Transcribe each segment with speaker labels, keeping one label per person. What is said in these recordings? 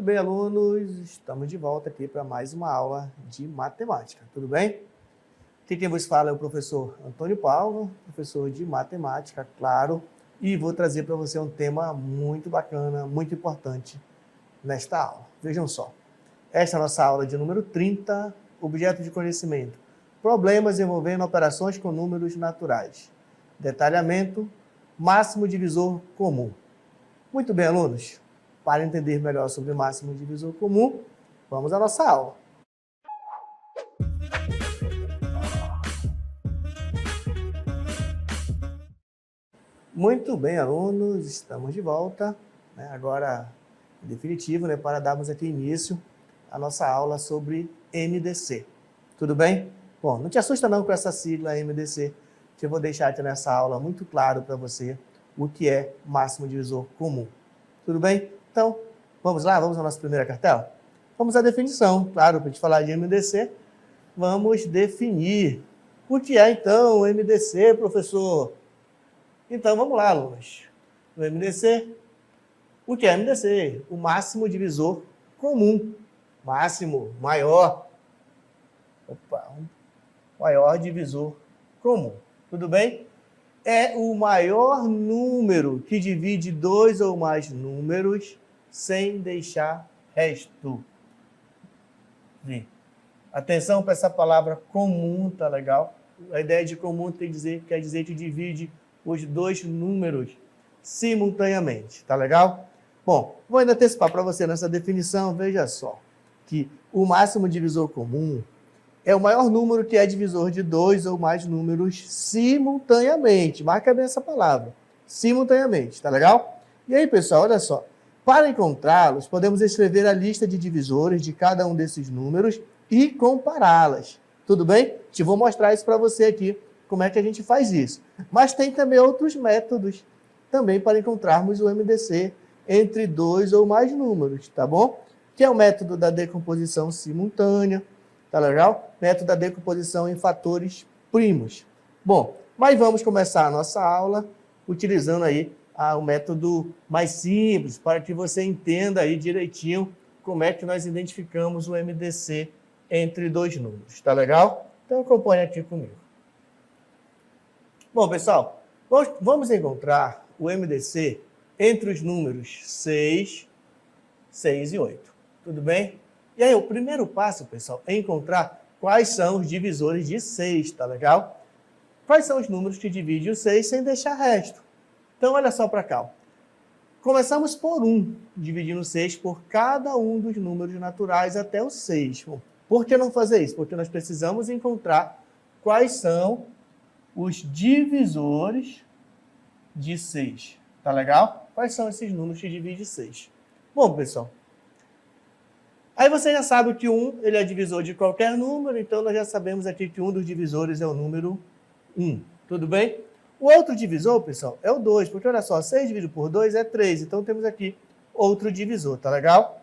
Speaker 1: bem, alunos? Estamos de volta aqui para mais uma aula de matemática, tudo bem? Aqui quem vos fala é o professor Antônio Paulo, professor de matemática, claro, e vou trazer para você um tema muito bacana, muito importante nesta aula. Vejam só, esta é a nossa aula de número 30, objeto de conhecimento, problemas envolvendo operações com números naturais, detalhamento, máximo divisor comum. Muito bem, alunos. Para entender melhor sobre o máximo divisor comum, vamos à nossa aula. Muito bem, alunos, estamos de volta, agora em definitivo, para darmos aqui início à nossa aula sobre MDC. Tudo bem? Bom, não te assusta não com essa sigla MDC, que eu vou deixar aqui nessa aula muito claro para você o que é máximo divisor comum. Tudo bem? Então, vamos lá? Vamos à nossa primeira cartela? Vamos à definição. Claro, para a gente falar de MDC, vamos definir. O que é, então, o MDC, professor? Então, vamos lá, alunos. O MDC, o que é MDC? O máximo divisor comum. Máximo, maior. Maior divisor comum. Tudo bem? É o maior número que divide dois ou mais números sem deixar resto. Atenção para essa palavra comum, tá legal? A ideia de comum quer dizer que divide os dois números simultaneamente, tá legal? Bom, vou ainda antecipar para você nessa definição, veja só, que o máximo divisor comum é o maior número que é divisor de dois ou mais números simultaneamente. Marca bem essa palavra, simultaneamente, tá legal? E aí, pessoal, olha só. Para encontrá-los, podemos escrever a lista de divisores de cada um desses números e compará-las. Tudo bem? Te vou mostrar isso para você aqui, como é que a gente faz isso. Mas tem também outros métodos também para encontrarmos o MDC entre dois ou mais números, tá bom? Que é o método da decomposição simultânea, tá legal? Método da decomposição em fatores primos. Bom, mas vamos começar a nossa aula utilizando aí o método mais simples, para que você entenda aí direitinho como é que nós identificamos o MDC entre dois números, tá legal? Então acompanhe aqui comigo. Bom, pessoal, vamos encontrar o MDC entre os números 6, 6 e 8. Tudo bem? E aí, o primeiro passo, pessoal, é encontrar quais são os divisores de 6, tá legal? Quais são os números que dividem o 6 sem deixar resto? Então, olha só para cá. Começamos por 1, dividindo 6 por cada um dos números naturais até o 6. Bom, por que não fazer isso? Porque nós precisamos encontrar quais são os divisores de 6. Tá legal? Quais são esses números que dividem 6? Bom, pessoal, aí você já sabe que 1 ele é divisor de qualquer número, então nós já sabemos aqui que um dos divisores é o número 1. Tudo bem? O outro divisor, pessoal, é o 2, porque olha só, 6 dividido por 2 é 3, então temos aqui outro divisor, tá legal?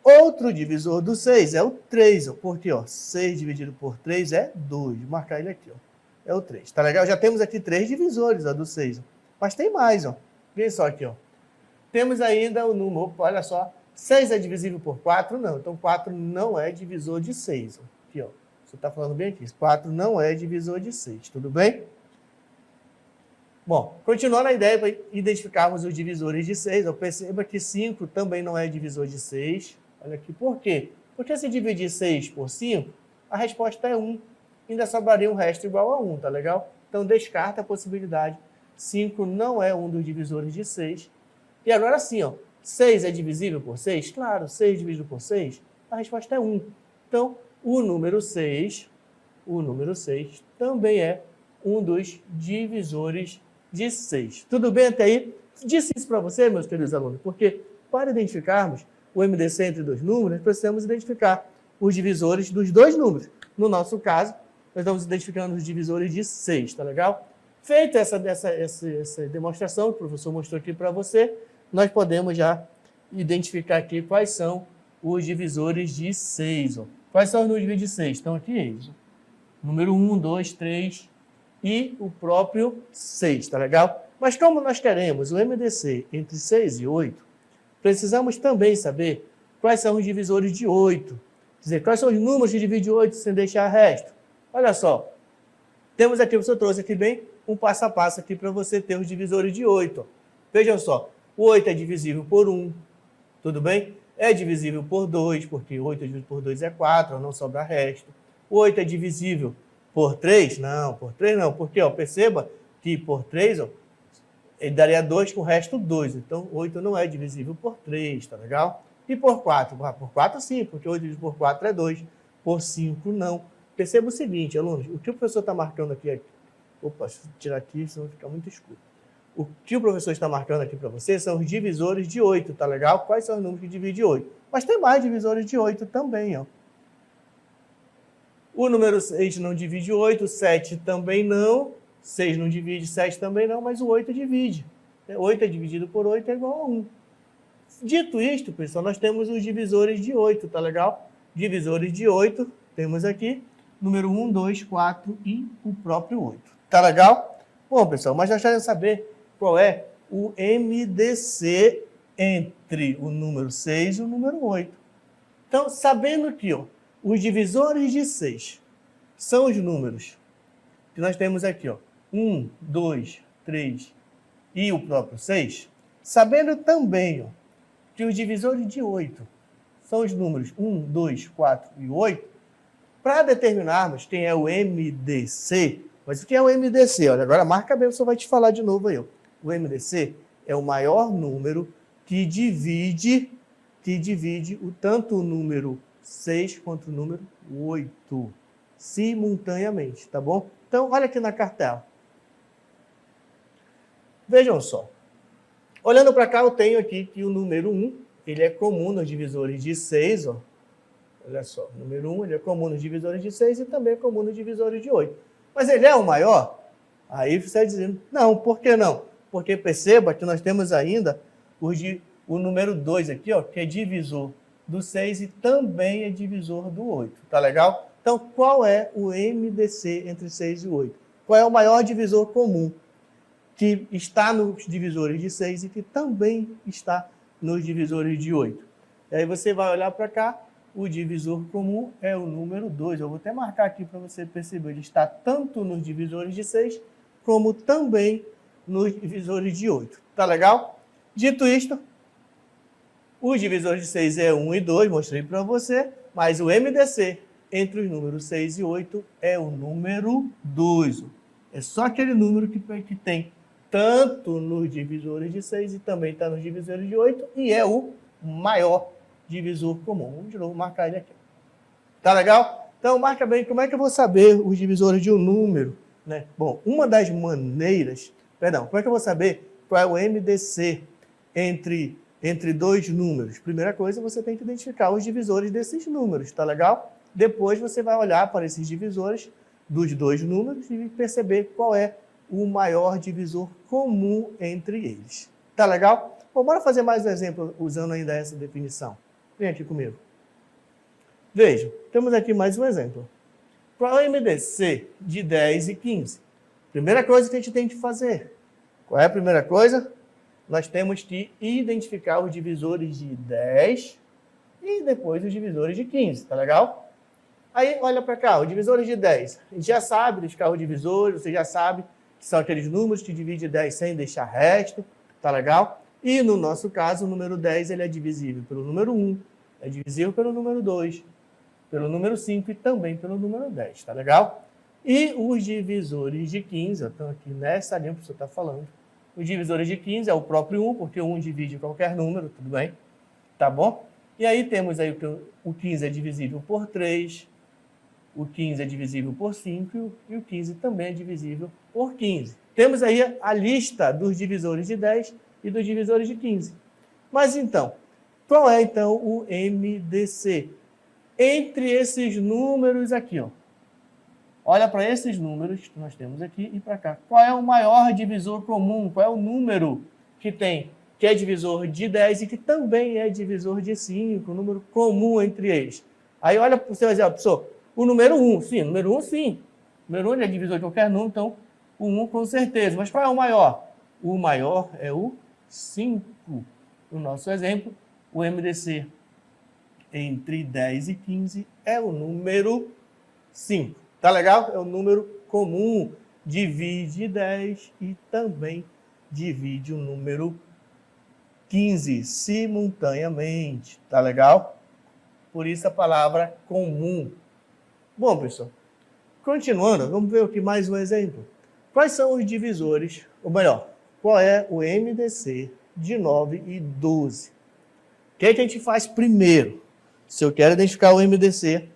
Speaker 1: Outro divisor do 6 é o 3, porque 6 dividido por 3 é 2, vou marcar ele aqui, é o 3, tá legal? Já temos aqui 3 divisores do 6, mas tem mais, veja só aqui, temos ainda o número, olha só, 6 é divisível por 4? Não, então 4 não é divisor de 6, aqui, você está falando bem aqui, 4 não é divisor de 6, tudo bem? Bom, continuando a ideia para identificarmos os divisores de 6, perceba que 5 também não é divisor de 6. Olha aqui, por quê? Porque se dividir 6 por 5, a resposta é 1. Ainda sobraria um resto igual a 1, tá legal? Então, descarta a possibilidade. 5 não é um dos divisores de 6. E agora sim, 6 é divisível por 6? Claro, 6 dividido por 6, a resposta é 1. Então, o número 6 também é um dos divisores de 6. Tudo bem até aí? Disse isso para você, meus queridos alunos, porque para identificarmos o MDC entre dois números, precisamos identificar os divisores dos dois números. No nosso caso, nós estamos identificando os divisores de 6, tá legal? Feita essa demonstração que o professor mostrou aqui para você, nós podemos já identificar aqui quais são os divisores de 6. Quais são os números de 6? Estão aqui eles. Número 1, 2, 3 e o próprio 6, tá legal? Mas como nós queremos o MDC entre 6 e 8, precisamos também saber quais são os divisores de 8. Quer dizer, quais são os números que dividem 8 sem deixar resto. Olha só, temos aqui, o professor trouxe aqui bem um passo a passo aqui para você ter os divisores de 8. Vejam só, o 8 é divisível por 1, tudo bem? É divisível por 2, porque 8 dividido por 2 é 4, não sobra resto. O 8 é divisível por 3? Não, por 3 não, porque ó, perceba que por 3, ó, ele daria 2 com o resto 2. Então, 8 não é divisível por 3, tá legal? E por 4? Por 4 sim, porque 8 dividido por 4 é 2. Por 5 não. Perceba o seguinte, alunos, o que o professor está marcando aqui... Opa, deixa eu tirar aqui, senão vai ficar muito escuro. O que o professor está marcando aqui para você são os divisores de 8, tá legal? Quais são os números que dividem 8? Mas tem mais divisores de 8 também, ó. O número 6 não divide 8, 7 também não, 6 não divide, 7 também não, mas o 8 divide. 8 é dividido por 8 é igual a 1. Dito isto, pessoal, nós temos os divisores de 8, tá legal? Divisores de 8, temos aqui número 1, 2, 4 e o próprio 8. Tá legal? Bom, pessoal, mas nós queremos saber qual é o MDC entre o número 6 e o número 8. Então, sabendo que ó, os divisores de 6 são os números que nós temos aqui, ó, 1, 2, 3 e o próprio 6, sabendo também ó, que os divisores de 8 são os números 1, 2, 4 e 8, para determinarmos quem é o MDC, mas o que é o MDC? Olha, agora marca bem, o professor vai te falar de novo aí. Ó. O MDC é o maior número que divide tanto o número 6 quanto o número 8 simultaneamente, tá bom? Então, olha aqui na cartela. Vejam só. Olhando para cá, eu tenho aqui que o número 1, ele é comum nos divisores de 6, ó. Olha só, o número 1, ele é comum nos divisores de 6 e também é comum nos divisores de 8. Mas ele é o maior? Aí você está dizendo, não, por que não? Porque perceba que nós temos ainda o número 2 aqui, ó, que é divisor do 6 e também é divisor do 8. Tá legal? Então, qual é o MDC entre 6 e 8? Qual é o maior divisor comum que está nos divisores de 6 e que também está nos divisores de 8? E aí você vai olhar para cá, o divisor comum é o número 2. Eu vou até marcar aqui para você perceber. Ele está tanto nos divisores de 6, como também nos divisores de 8. Tá legal? Dito isto, os divisores de 6 é 1 e 2, mostrei para você, mas o MDC entre os números 6 e 8 é o número 2. É só aquele número que tem tanto nos divisores de 6 e também está nos divisores de 8 e é o maior divisor comum. Vamos de novo marcar ele aqui. Tá legal? Então, marca bem como é que eu vou saber os divisores de um número, né? Bom, uma das maneiras... Perdão, como é que eu vou saber qual é o MDC entre dois números? Primeira coisa, você tem que identificar os divisores desses números, tá legal? Depois você vai olhar para esses divisores dos dois números e perceber qual é o maior divisor comum entre eles. Tá legal? Bom, bora fazer mais um exemplo usando ainda essa definição. Vem aqui comigo. Vejam, temos aqui mais um exemplo. Qual é o MDC de 10 e 15? Primeira coisa que a gente tem que fazer. Qual é a primeira coisa? Nós temos que identificar os divisores de 10 e depois os divisores de 15, tá legal? Aí, olha para cá, os divisores de 10. A gente já sabe identificar os divisores, você já sabe que são aqueles números que dividem 10 sem deixar resto, tá legal? E no nosso caso, o número 10 ele é divisível pelo número 1, é divisível pelo número 2, pelo número 5 e também pelo número 10, tá legal? E os divisores de 15, estão aqui nessa linha que o professor está falando. Os divisores de 15 é o próprio 1, porque o 1 divide qualquer número, tudo bem? Tá bom? E aí temos aí o 15 é divisível por 3, o 15 é divisível por 5 e o 15 também é divisível por 15. Temos aí a lista dos divisores de 10 e dos divisores de 15. Mas então, qual é então o MDC? Entre esses números aqui, ó. Olha para esses números que nós temos aqui e para cá. Qual é o maior divisor comum? Qual é o número que é divisor de 10 e que também é divisor de 5, o número comum entre eles? Aí olha para o seu exemplo, professor, o número 1, sim, o número 1 sim. O número 1 é divisor de qualquer número, então o 1 com certeza. Mas qual é o maior? O maior é o 5. No nosso exemplo, o MDC entre 10 e 15 é o número 5. Tá legal? É o número comum. Divide 10 e também divide o número 15 simultaneamente. Tá legal? Por isso a palavra comum. Bom, pessoal, continuando, vamos ver aqui mais um exemplo. Quais são os divisores, ou melhor, qual é o MDC de 9 e 12? O que é que a gente faz primeiro? Se eu quero identificar o MDC,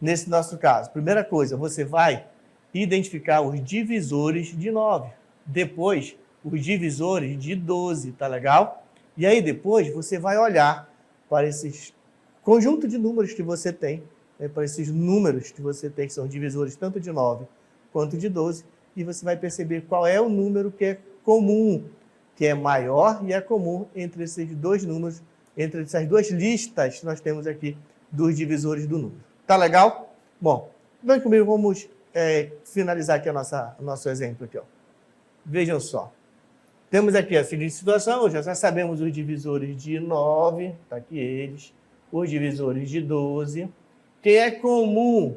Speaker 1: nesse nosso caso, primeira coisa, você vai identificar os divisores de 9. Depois, os divisores de 12, tá legal? E aí depois você vai olhar para esses conjunto de números que você tem, para esses números que você tem, que são divisores tanto de 9 quanto de 12, e você vai perceber qual é o número que é comum, que é maior e é comum entre esses dois números, entre essas duas listas que nós temos aqui dos divisores do número. Tá legal? Bom, vem comigo, vamos finalizar aqui o nosso exemplo aqui, ó. Vejam só. Temos aqui a seguinte situação, já sabemos os divisores de 9, tá aqui eles, os divisores de 12, que é comum,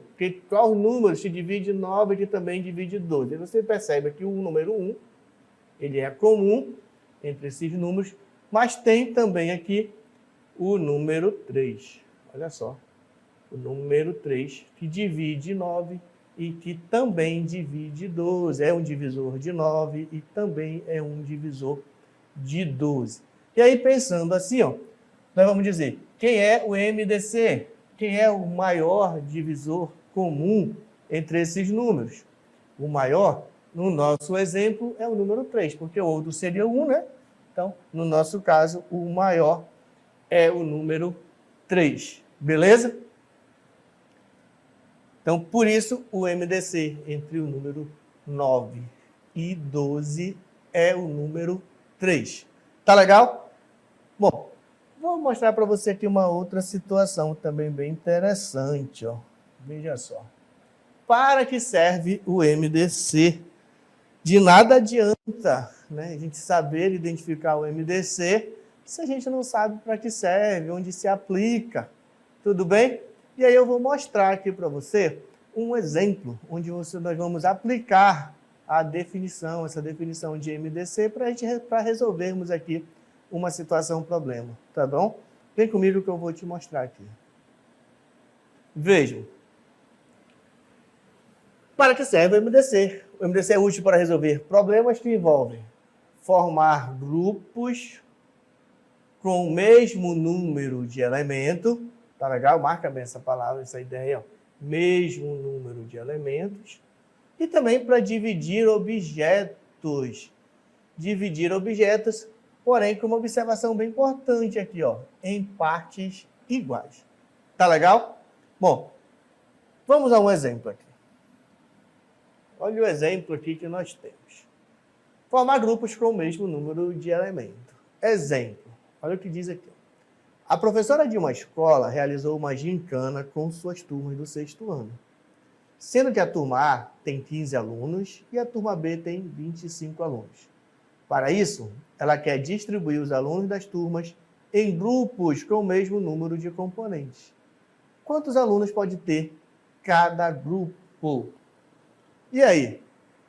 Speaker 1: qual número se divide 9 que também divide 12. Aí você percebe que o número 1, ele é comum entre esses números, mas tem também aqui o número 3. Olha só, o número 3, que divide 9 e que também divide 12. É um divisor de 9 e também é um divisor de 12. E aí, pensando assim, ó, nós vamos dizer, quem é o MDC? Quem é o maior divisor comum entre esses números? O maior, no nosso exemplo, é o número 3, porque o outro seria 1, né? Então, no nosso caso, o maior é o número 3. Beleza? Então, por isso, o MDC entre o número 9 e 12 é o número 3. Tá legal? Bom, vou mostrar para você aqui uma outra situação também bem interessante, ó. Veja só. Para que serve o MDC? De nada adianta, né, a gente saber identificar o MDC se a gente não sabe para que serve, onde se aplica. Tudo bem? E aí eu vou mostrar aqui para você um exemplo onde nós vamos aplicar a definição, essa definição de MDC para resolvermos aqui uma situação, um problema, tá bom? Vem comigo que eu vou te mostrar aqui. Vejam. Para que serve o MDC? O MDC é útil para resolver problemas que envolvem formar grupos com o mesmo número de elementos. Tá legal? Marca bem essa palavra, essa ideia, ó. Mesmo número de elementos. E também para dividir objetos. Dividir objetos, porém com uma observação bem importante aqui, ó, em partes iguais. Tá legal? Bom, vamos a um exemplo aqui. Olha o exemplo aqui que nós temos. Formar grupos com o mesmo número de elementos. Exemplo. Olha o que diz aqui. A professora de uma escola realizou uma gincana com suas turmas do 6º ano, sendo que a turma A tem 15 alunos e a turma B tem 25 alunos. Para isso, ela quer distribuir os alunos das turmas em grupos com o mesmo número de componentes. Quantos alunos pode ter cada grupo? E aí?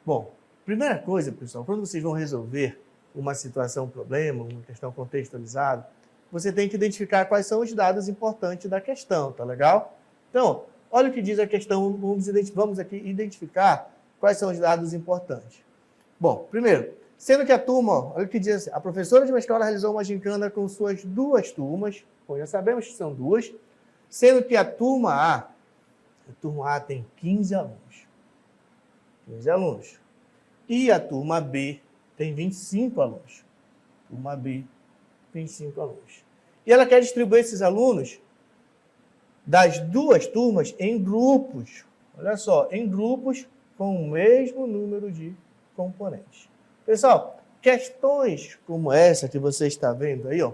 Speaker 1: Bom, primeira coisa, pessoal, quando vocês vão resolver uma situação, um problema, uma questão contextualizada, você tem que identificar quais são os dados importantes da questão, tá legal? Então, olha o que diz a questão, vamos aqui identificar quais são os dados importantes. Bom, primeiro, sendo que a turma, olha o que diz assim, a professora de uma escola realizou uma gincana com suas duas turmas, bom, já sabemos que são duas, sendo que a turma A tem 15 alunos. 15 alunos. E a turma B tem 25 alunos. Turma B, 25 alunos. E ela quer distribuir esses alunos das duas turmas em grupos. Olha só, em grupos com o mesmo número de componentes. Pessoal, questões como essa que você está vendo aí, ó,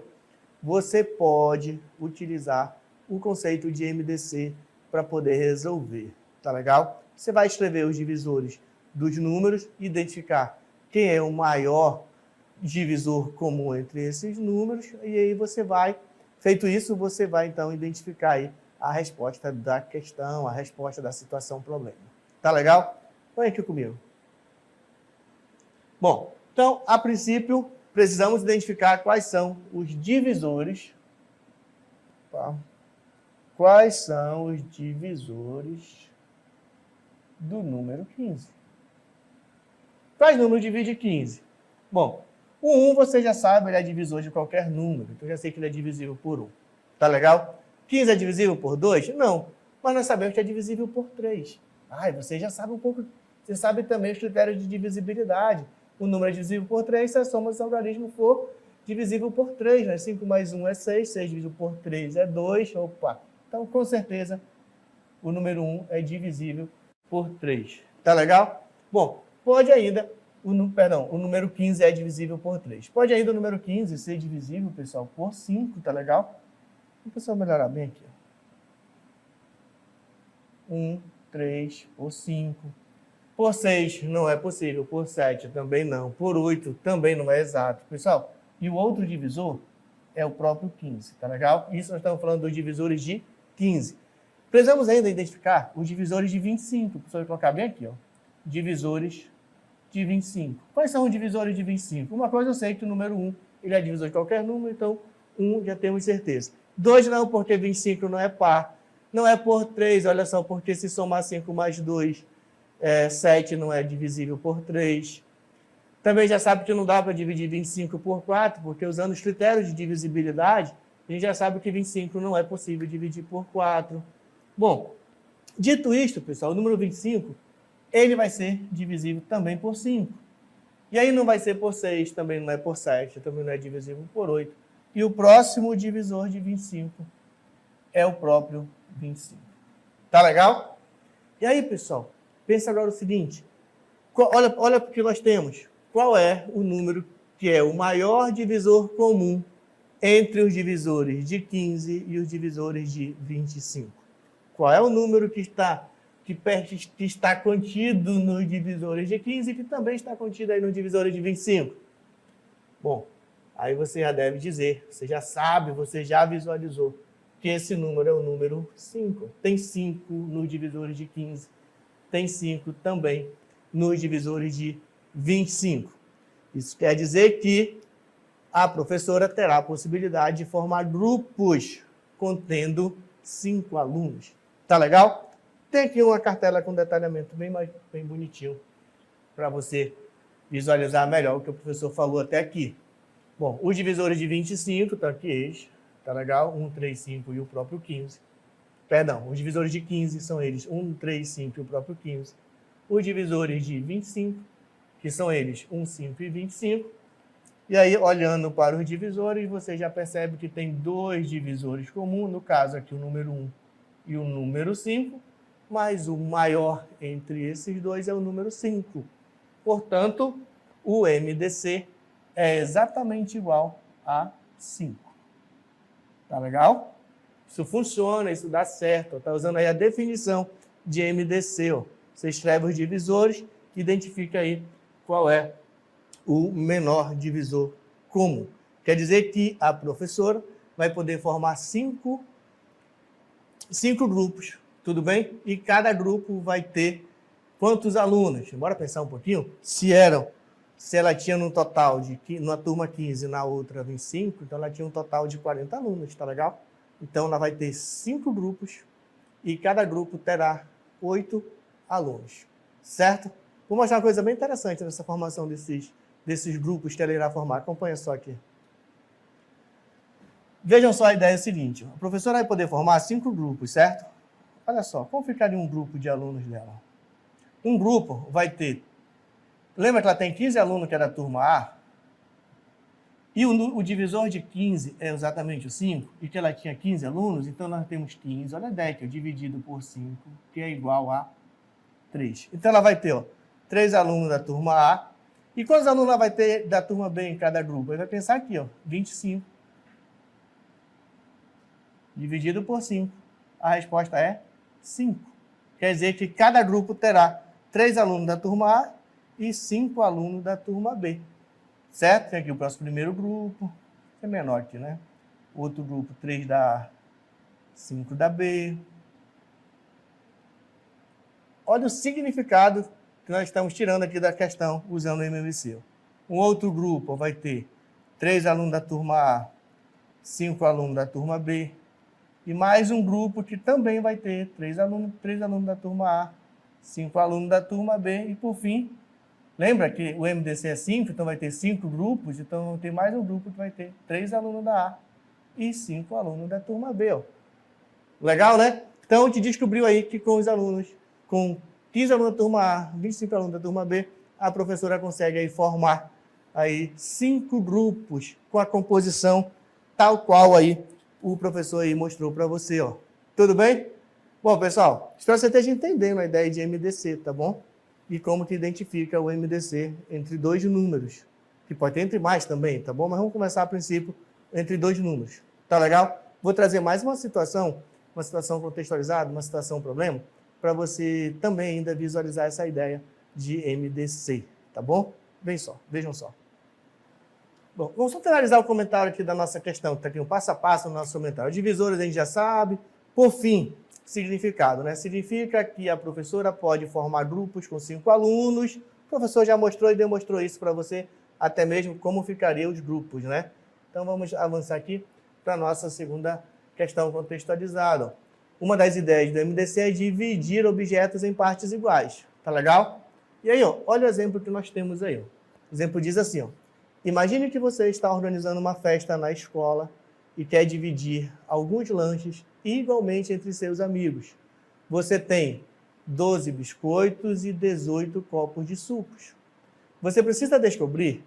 Speaker 1: você pode utilizar o conceito de MDC para poder resolver. Tá legal? Você vai escrever os divisores dos números, identificar quem é o maior divisor comum entre esses números, e aí você vai Feito isso, você vai, então, identificar aí a resposta da questão, a resposta da situação problema. Tá legal? Põe aqui comigo. Bom, então, a princípio, precisamos identificar quais são os divisores. Tá? Quais são os divisores do número 15? Quais números divide 15? Bom, o 1 você já sabe, ele é divisor de qualquer número. Então, já sei que ele é divisível por 1. Tá legal? 15 é divisível por 2? Não. Mas nós sabemos que é divisível por 3. Você já sabe um pouco. Você sabe também os critérios de divisibilidade. O número é divisível por 3 se a soma do seu algarismo for divisível por 3. Né? 5 mais 1 é 6. 6 dividido por 3 é 2. Opa! Então, com certeza, o número 1 é divisível por 3. Tá legal? Bom, pode ainda... o número 15 é divisível por 3. Pode ainda o número 15 ser divisível, pessoal, por 5, tá legal? Vou pessoal melhorar bem aqui. 1, 3, por 5. Por 6 não é possível, por 7 também não, por 8 também não é exato. Pessoal, e o outro divisor é o próprio 15, tá legal? Isso nós estamos falando dos divisores de 15. Precisamos ainda identificar os divisores de 25. Professor, vou colocar bem aqui, ó. Divisores de 25. Quais são os divisores de 25? Uma coisa eu sei que o número 1 ele é divisor de qualquer número, então 1 já temos certeza. 2 não, porque 25 não é par. Não é por 3, olha só, porque se somar 5 mais 2, 7 não é divisível por 3. Também já sabe que não dá para dividir 25 por 4, porque usando os critérios de divisibilidade, a gente já sabe que 25 não é possível dividir por 4. Bom, dito isto, pessoal, o número 25... ele vai ser divisível também por 5. E aí não vai ser por 6, também não é por 7, também não é divisível por 8. E o próximo divisor de 25 é o próprio 25. Tá legal? E aí, pessoal, pensa agora o seguinte. Olha o que nós temos. Qual é o número que é o maior divisor comum entre os divisores de 15 e os divisores de 25? Qual é o número que está contido nos divisores de 15 e que também está contido aí nos divisores de 25? Bom, aí você já deve dizer, você já sabe, você já visualizou que esse número é o número 5. Tem 5 nos divisores de 15, tem 5 também nos divisores de 25. Isso quer dizer que a professora terá a possibilidade de formar grupos contendo 5 alunos. Tá legal? Tem aqui uma cartela com detalhamento bem bonitinho para você visualizar melhor o que o professor falou até aqui. Bom, os divisores de 25 estão aqui eles, tá legal? 1, 3, 5 e o próprio 15. Perdão, os divisores de 15 são eles 1, 3, 5 e o próprio 15. Os divisores de 25, que são eles 1, 5 e 25. E aí, olhando para os divisores, você já percebe que tem 2 divisores comuns, no caso aqui o número 1 e o número 5, mas o maior entre esses dois é o número 5. Portanto, o MDC é exatamente igual a 5. Tá legal? Isso funciona, isso dá certo. Está usando aí a definição de MDC. Ó. Você escreve os divisores, identifica aí qual é o menor divisor comum. Quer dizer que a professora vai poder formar 5 grupos, tudo bem? E cada grupo vai ter quantos alunos? Bora pensar um pouquinho? Se ela tinha no total na turma 15 e na outra 25, então ela tinha um total de 40 alunos, tá legal? Então ela vai ter 5 grupos e cada grupo terá 8 alunos, certo? Vou mostrar uma coisa bem interessante nessa formação desses grupos que ela irá formar. Acompanha só aqui. Vejam só a ideia seguinte. A professora vai poder formar 5 grupos, certo? Olha só, como ficaria um grupo de alunos dela? Um grupo vai ter... Lembra que ela tem 15 alunos que é da turma A? E o divisor de 15 é exatamente o 5, e que ela tinha 15 alunos, então nós temos 15, olha a ideia aqui, dividido por 5, que é igual a 3. Então ela vai ter 3 alunos da turma A, e quantos alunos ela vai ter da turma B em cada grupo? Ela vai pensar aqui, 25. Dividido por 5. A resposta é 5. Quer dizer que cada grupo terá 3 alunos da turma A e 5 alunos da turma B. Certo? Tem aqui o próximo primeiro grupo. É menor aqui, né? outro grupo 3 da A, 5 da B. Olha o significado que nós estamos tirando aqui da questão usando o MMC. Um outro grupo vai ter 3 alunos da turma A, 5 alunos da turma B, e mais um grupo que também vai ter 3 alunos da turma A, 5 alunos da turma B, e por fim, lembra que o MDC é 5, então vai ter 5 grupos, então tem mais um grupo que vai ter 3 alunos da A e 5 alunos da turma B. Ó. Legal, né? Então, a gente descobriu aí que com os alunos, com 15 alunos da turma A, 25 alunos da turma B, a professora consegue aí formar aí 5 grupos com a composição tal qual aí o professor aí mostrou para você, ó. Tudo bem? Bom, pessoal, espero que você esteja entendendo a ideia de MDC, tá bom? E como que identifica o MDC entre 2 números, que pode ter entre mais também, tá bom? Mas vamos começar a princípio entre 2 números, tá legal? Vou trazer mais uma situação contextualizada, uma situação problema, para você também ainda visualizar essa ideia de MDC, tá bom? Vejam só. Bom, vamos só finalizar o comentário aqui da nossa questão, que está aqui um passo a passo no nosso comentário. Divisores a gente já sabe. Por fim, significado, né? Significa que a professora pode formar grupos com 5 alunos. O professor já mostrou e demonstrou isso para você, até mesmo como ficariam os grupos, né? Então, vamos avançar aqui para a nossa segunda questão contextualizada. Uma das ideias do MDC é dividir objetos em partes iguais. Tá legal? E aí, ó, olha o exemplo que nós temos aí. Ó. O exemplo diz assim, ó. Imagine que você está organizando uma festa na escola e quer dividir alguns lanches igualmente entre seus amigos. Você tem 12 biscoitos e 18 copos de sucos. Você precisa descobrir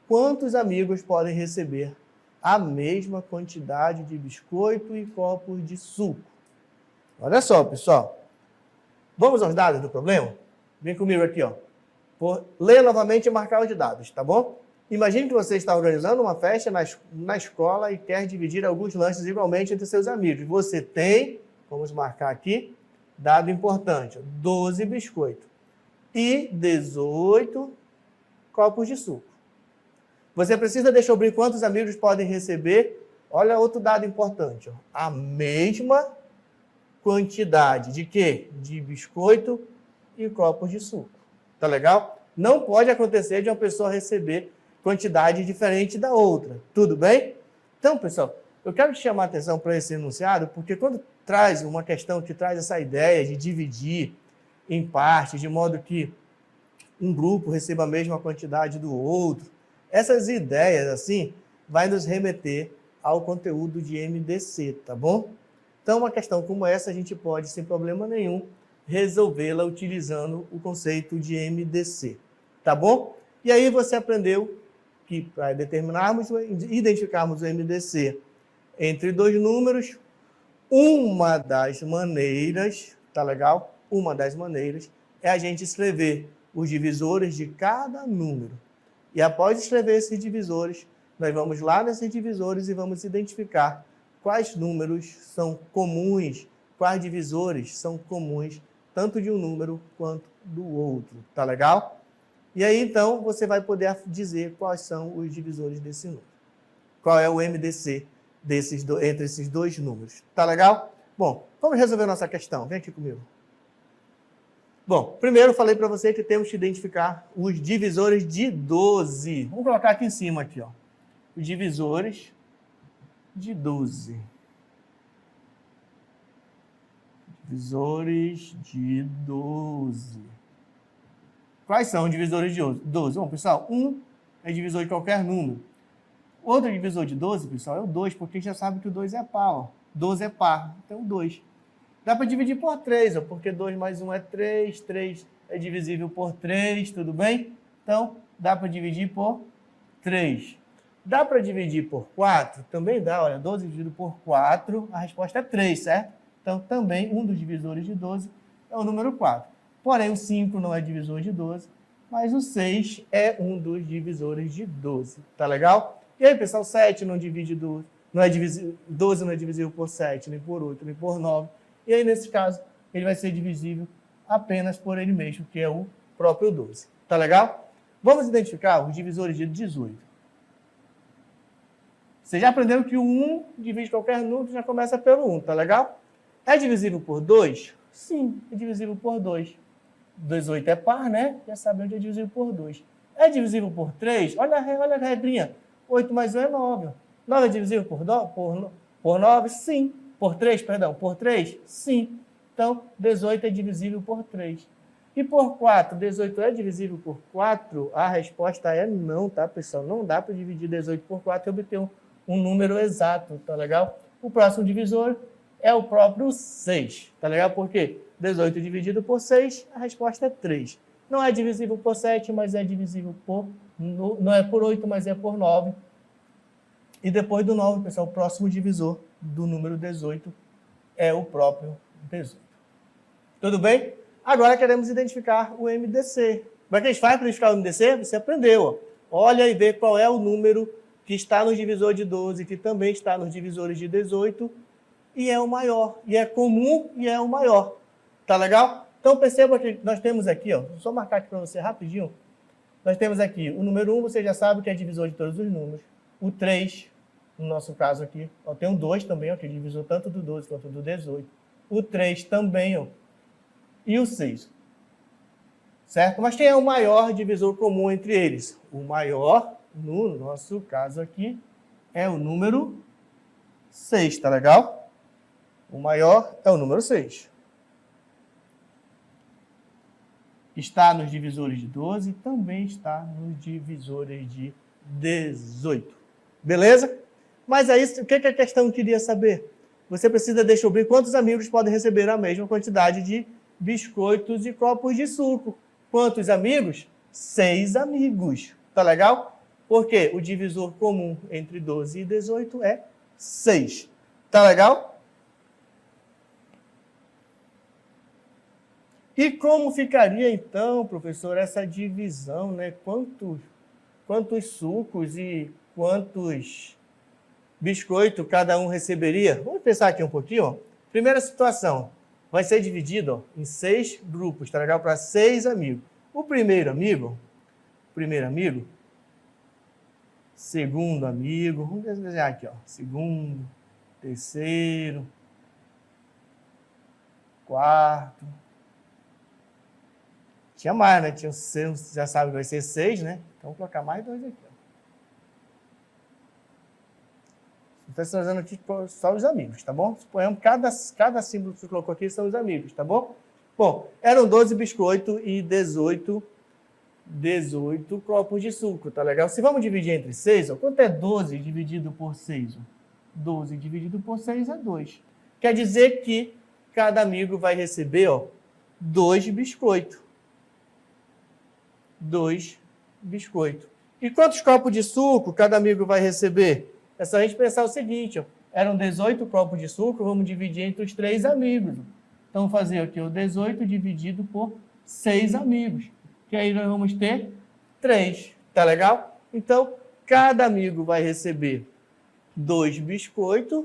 Speaker 1: quantos amigos podem receber a mesma quantidade de biscoito e copos de suco. Olha só, pessoal. Vamos aos dados do problema? Vem comigo aqui, ó. Vou ler novamente e marcar os dados, tá bom? Imagine que você está organizando uma festa na escola e quer dividir alguns lanches igualmente entre seus amigos. Você tem, vamos marcar aqui, dado importante, 12 biscoitos e 18 copos de suco. Você precisa descobrir quantos amigos podem receber, olha outro dado importante, ó, a mesma quantidade de quê? De biscoito e copos de suco. Tá legal? Não pode acontecer de uma pessoa receber quantidade diferente da outra. Tudo bem? Então, pessoal, eu quero te chamar a atenção para esse enunciado, porque quando traz uma questão que traz essa ideia de dividir em partes, de modo que um grupo receba a mesma quantidade do outro, essas ideias, assim, vai nos remeter ao conteúdo de MDC, tá bom? Então, uma questão como essa, a gente pode, sem problema nenhum, resolvê-la utilizando o conceito de MDC, tá bom? E aí você aprendeu que para identificarmos o MDC entre 2 números, uma das maneiras, tá legal? Uma das maneiras é a gente escrever os divisores de cada número. E após escrever esses divisores, nós vamos lá nesses divisores e vamos identificar quais números são comuns, quais divisores são comuns, tanto de um número quanto do outro. Tá legal? E aí, então, você vai poder dizer quais são os divisores desse número. Qual é o MDC entre esses 2 números. Tá legal? Bom, vamos resolver nossa questão. Vem aqui comigo. Bom, primeiro eu falei para você que temos que identificar os divisores de 12. Vamos colocar aqui em cima, aqui, ó. Os divisores de 12. Divisores de 12. Quais são os divisores de 12? Bom, pessoal, 1 é divisor de qualquer número. Outro divisor de 12, pessoal, é o 2, porque a gente já sabe que o 2 é par. Ó. 12 é par, então 2. Dá para dividir por 3, ó, porque 2 mais 1 é 3, 3 é divisível por 3, tudo bem? Então, dá para dividir por 3. Dá para dividir por 4? Também dá, olha, 12 dividido por 4, a resposta é 3, certo? Então, também um dos divisores de 12 é o número 4. Porém, o 5 não é divisor de 12, mas o 6 é um dos divisores de 12. Tá legal? E aí, pessoal, 7 não divide 12, 12 não é divisível por 7, nem por 8, nem por 9. E aí, nesse caso, ele vai ser divisível apenas por ele mesmo, que é o próprio 12. Tá legal? Vamos identificar os divisores de 18. Vocês já aprenderam que o 1 divide qualquer número, já começa pelo 1, tá legal? É divisível por 2? Sim, é divisível por 2. 18 é par, né? Já sabe onde é divisível por 2. É divisível por 3? Olha a regrinha. 8 mais 1 é 9. 9 é divisível por 9? Sim. Por 3, perdão. Por 3? Sim. Então, 18 é divisível por 3. E por 4, 18 é divisível por 4? A resposta é não, tá, pessoal? Não dá para dividir 18 por 4 e obter um número exato, tá legal? O próximo divisor é o próprio 6, tá legal? Por quê? 18 dividido por 6, a resposta é 3. Não é divisível por 7, mas é divisível por... Não é por 8, mas é por 9. E depois do 9, pessoal, o próximo divisor do número 18 é o próprio 18. Tudo bem? Agora queremos identificar o MDC. Como é que a gente faz para identificar o MDC? Você aprendeu. Ó. Olha e vê qual é o número que está no divisor de 12, que também está nos divisores de 18, e é o maior. E é comum e é o maior. Tá legal? Então perceba que nós temos aqui, ó, vou só marcar aqui para você rapidinho. Nós temos aqui o número 1, você já sabe que é divisor de todos os números. O 3, no nosso caso aqui, ó, tem um 2 também, ó, que é divisor tanto do 12 quanto do 18. O 3 também, ó. E o 6. Certo? Mas quem é o maior divisor comum entre eles? O maior, no nosso caso aqui, é o número 6, tá legal? O maior é o número 6. Está nos divisores de 12 e também está nos divisores de 18. Beleza? Mas aí, o que a questão queria saber? Você precisa descobrir quantos amigos podem receber a mesma quantidade de biscoitos e copos de suco. Quantos amigos? 6 amigos. Tá legal? Porque o divisor comum entre 12 e 18 é 6. Tá legal? E como ficaria, então, professor, essa divisão, né? Quantos sucos e quantos biscoitos cada um receberia? Vamos pensar aqui um pouquinho. Ó. Primeira situação, vai ser dividido ó, em 6 grupos, tá legal? Para 6 amigos. O primeiro amigo, segundo amigo, vamos desenhar aqui, ó. Segundo, terceiro, quarto. Tinha mais, né? Tinha, você já sabe que vai ser 6, né? Então, vou colocar mais 2 aqui. Estou usando aqui só os amigos, tá bom? Suponhamos cada símbolo que você colocou aqui são os amigos, tá bom? Bom, eram 12 biscoitos e 18 copos de suco, tá legal? Se vamos dividir entre 6, ó, quanto é 12 dividido por 6? Ó? 12 dividido por 6 é 2. Quer dizer que cada amigo vai receber, ó, 2 biscoitos. 2 biscoitos. E quantos copos de suco cada amigo vai receber? É só a gente pensar o seguinte, ó, eram 18 copos de suco, vamos dividir entre os 3 amigos. Então, vamos fazer aqui o 18 dividido por 6 amigos, que aí nós vamos ter 3, tá legal? Então, cada amigo vai receber 2 biscoitos,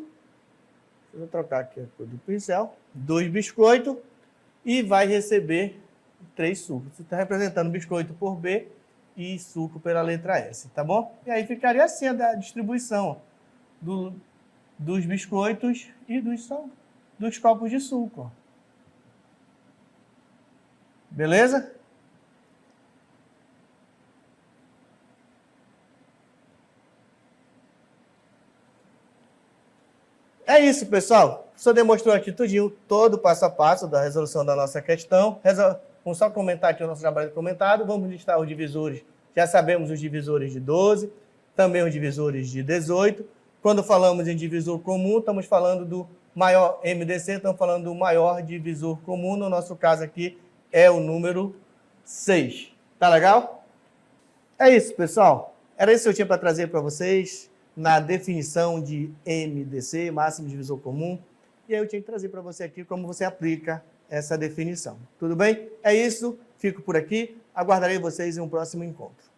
Speaker 1: vou trocar aqui a cor do pincel, 2 biscoitos, e vai receber 3 sucos. Você está representando biscoito por B e suco pela letra S, tá bom? E aí ficaria assim a distribuição dos biscoitos e dos copos de suco. Ó. Beleza? É isso, pessoal. O professor demonstrou aqui tudinho, todo o passo a passo da resolução da nossa questão. Vamos só comentar aqui o nosso trabalho comentado. Vamos listar os divisores. Já sabemos os divisores de 12, também os divisores de 18. Quando falamos em divisor comum, estamos falando do maior MDC, estamos falando do maior divisor comum. No nosso caso aqui é o número 6. Tá legal? É isso, pessoal. Era isso que eu tinha para trazer para vocês na definição de MDC, máximo divisor comum. E aí eu tinha que trazer para você aqui como você aplica essa definição. Tudo bem? É isso. Fico por aqui. Aguardarei vocês em um próximo encontro.